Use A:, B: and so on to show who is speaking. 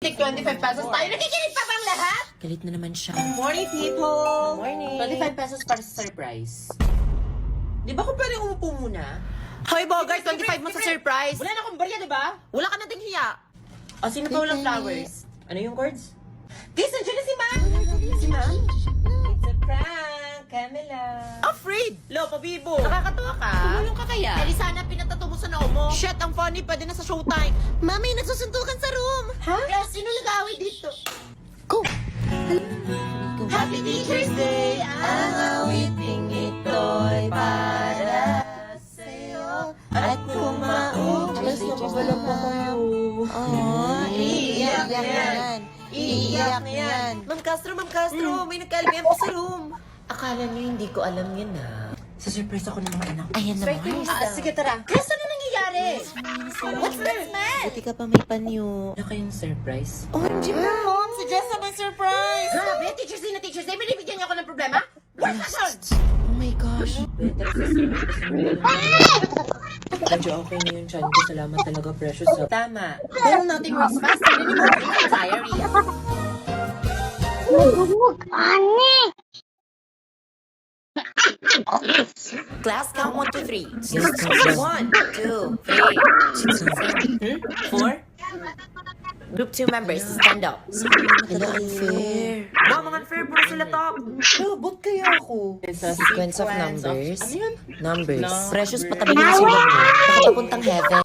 A: Take 25 pesos tayo. Nakikinig pa bang lahat?
B: Galit na naman siya.
A: Morning, people!
B: Morning.
A: 25 pesos para sa surprise. Di ba kung pwede umupo muna?
B: Hoy, Bogart, 25 mo sa surprise.
A: Wala na akong barya, di ba?
B: Wala ka na din hiya.
A: O, sino pa walang flowers?
B: Ano yung chords?
A: Guys, nandiyan na si Ma'am! Si Ma'am? It's a prank, Camila.
B: Afraid!
A: Lopo, Bibo.
B: Nakakatawa ka.
A: Tumulong ka kaya?
B: Eh, di sana pinatato mo sa noo mo. Shit, ang funny. Pwede na sa showtime. Mami, nagsusuntukan sa room.
A: Ha? Kaya sino nag-away dito?
B: Go.
A: Happy Teacher's Day! Ang awiting ito'y para sa'yo at kumaong. Alas na babala pa kayo.
B: Oh,
A: Iiyak na yan. Iiyak na yan.
B: Ma'am Castro, may nagkalimayan po sa room. Akala niyo hindi ko alam yan
A: Sa surprise ako ng mga anak.
B: Ayan naman.
A: Sige, tara. Chris, ano nangyayari? What's this, man?
B: Buti ka pa may panyo.
A: Wala kayong surprise?
B: OMG, Mom! Si Jessa may surprise!
A: Grabe, Teacher's Day na Teacher's Day. Binibigyan niyo ako ng problema? Where's the son?
B: Oh my gosh.
A: Better sa Medyo okay na yung chan ko. Salamat talaga, precious. Tama. Pero nothing works faster than yung mga diary.
B: Class count 1 to 3. 1, 2, 3, 4. Group 2 members, stand up. Hello, unfair. Wow, mga unfair. Puro sila top.
A: Robot kaya ako.
B: Sequence of numbers.
A: Ano yun?
B: Numbers. Precious, patabi niyo yung sulat mo. Baka papuntang heaven.